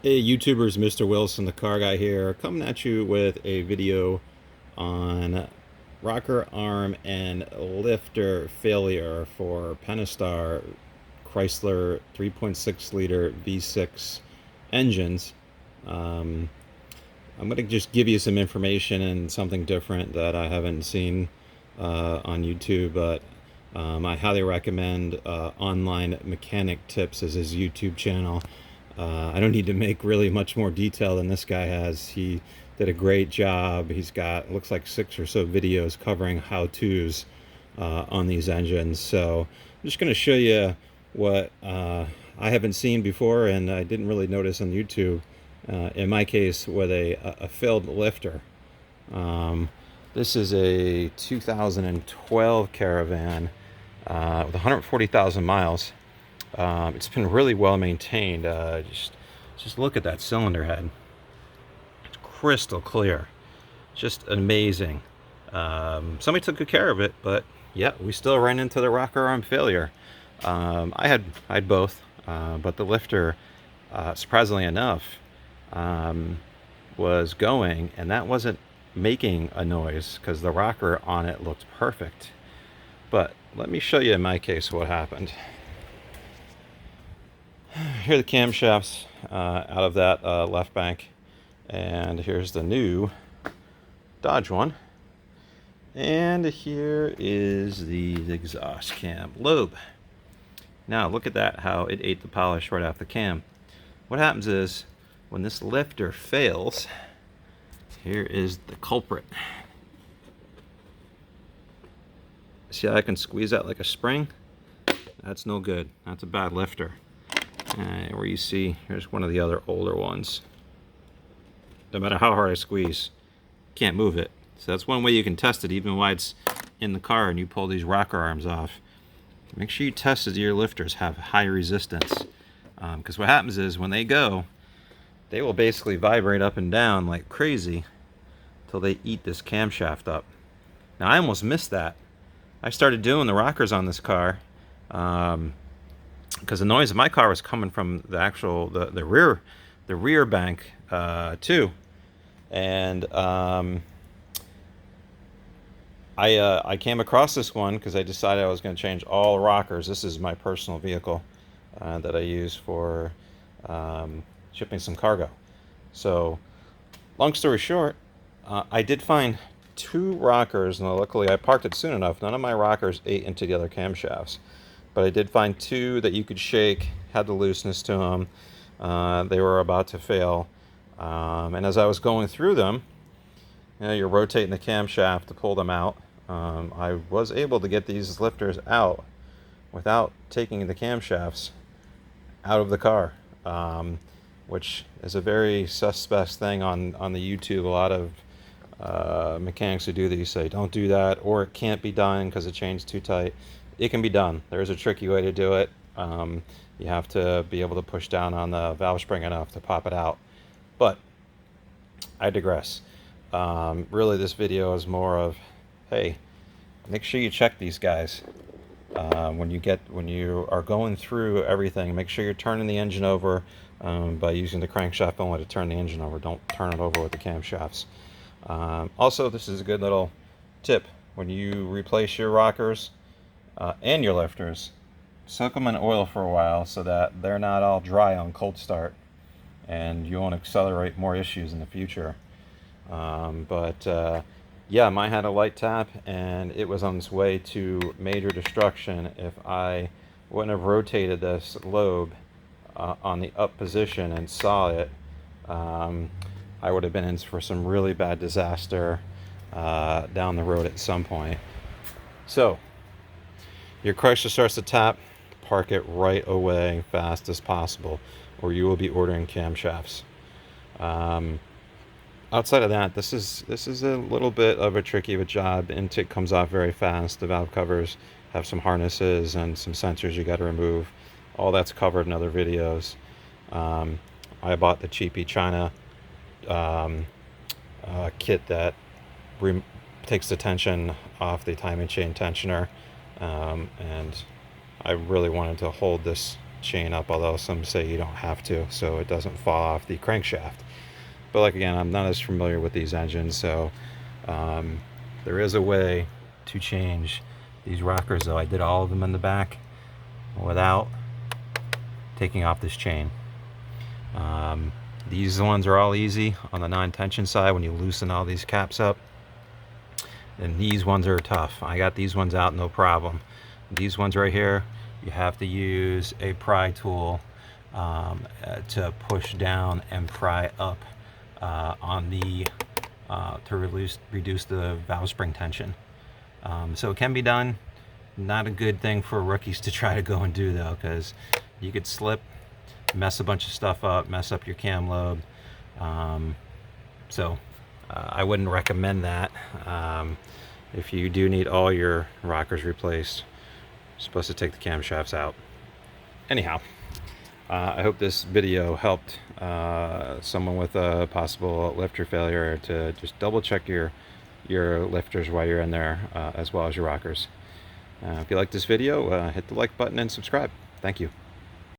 Hey YouTubers, Mr. Wilson, the car guy here, coming at you with a video on rocker arm and lifter failure for Pentastar Chrysler 3.6 liter V6 engines. Um, I'm going to just give you some information and something different that I haven't seen on YouTube, but I highly recommend Online Mechanic Tips as his YouTube channel. I don't need to make really much more detail than this guy has. He did a great job. He's got, looks like 6 or so videos covering how-tos on these engines. So I'm just going to show you what I haven't seen before and I didn't really notice on YouTube. In my case, with a failed lifter. Um, this is a 2012 Caravan with 140,000 miles. It's been really well maintained. Just look at that cylinder head. It's crystal clear. Just amazing. Somebody took good care of it, but yeah, we still ran into the rocker arm failure. I had both, but the lifter, surprisingly enough, was going, and that wasn't making a noise because the rocker on it looked perfect. But let me show you in my case what happened. Here are the camshafts out of that left bank, and here's the new Dodge one. And here is the exhaust cam lobe. Now look at that, how it ate the polish right off the cam. What happens is, when this lifter fails, here is the culprit. See how I can squeeze that like a spring? That's no good. That's a bad lifter. Where you see, here's one of the other older ones. No matter how hard I squeeze, can't move it. So that's one way you can test it, even while it's in the car and you pull these rocker arms off. Make sure you test that your lifters have high resistance. Because what happens is, when they go, they will basically vibrate up and down like crazy till they eat this camshaft up. Now I almost missed that. I started doing the rockers on this car because the noise of my car was coming from the actual the rear bank too, and I came across this one because I decided I was going to change all rockers. This is my personal vehicle that I use for shipping some cargo. So, long story short, I did find 2 rockers, and luckily I parked it soon enough. None of my rockers ate into the other camshafts, but I did find 2 that you could shake, had the looseness to them. They were about to fail, and as I was going through them, you know, you're rotating the camshaft to pull them out. I was able to get these lifters out without taking the camshafts out of the car, which is a very suspect thing on the YouTube. A lot of mechanics who do these say don't do that, or it can't be done because the chain's too tight. It can be done. There's a tricky way to do it. You have to be able to push down on the valve spring enough to pop it out. But I digress. Really, this video is more of, hey, make sure you check these guys. When you are going through everything, make sure you're turning the engine over by using the crankshaft only to turn the engine over. Don't turn it over with the camshafts. Also, this is a good little tip. When you replace your rockers and your lifters, soak them in oil for a while so that they're not all dry on cold start, and you won't accelerate more issues in the future. Yeah, mine had a light tap, and it was on its way to major destruction if I wouldn't have rotated this lobe on the up position and saw it. I would have been in for some really bad disaster down the road at some point. So, your Chrysler starts to tap, park it right away fast as possible, or you will be ordering camshafts. Outside of that, this is a little bit of a tricky of a job. Intake comes off very fast. The valve covers have some harnesses and some sensors you got to remove. All that's covered in other videos. I bought the cheapy China kit that takes the tension off the timing chain tensioner, and I really wanted to hold this chain up, although some say you don't have to, so it doesn't fall off the crankshaft. But like again, I'm not as familiar with these engines, so there is a way to change these rockers, though. I did all of them in the back without taking off this chain. These ones are all easy on the non-tension side when you loosen all these caps up. And these ones are tough. I got these ones out no problem. These ones right here, you have to use a pry tool to push down and pry up on the to reduce the valve spring tension. So it can be done. Not a good thing for rookies to try to go and do, though, because you could slip, mess a bunch of stuff up, mess up your cam lobe. So I wouldn't recommend that. If you do need all your rockers replaced, you're supposed to take the camshafts out. Anyhow, I hope this video helped someone with a possible lifter failure to just double check your lifters while you're in there, as well as your rockers. If you like this video, hit the like button and subscribe. Thank you.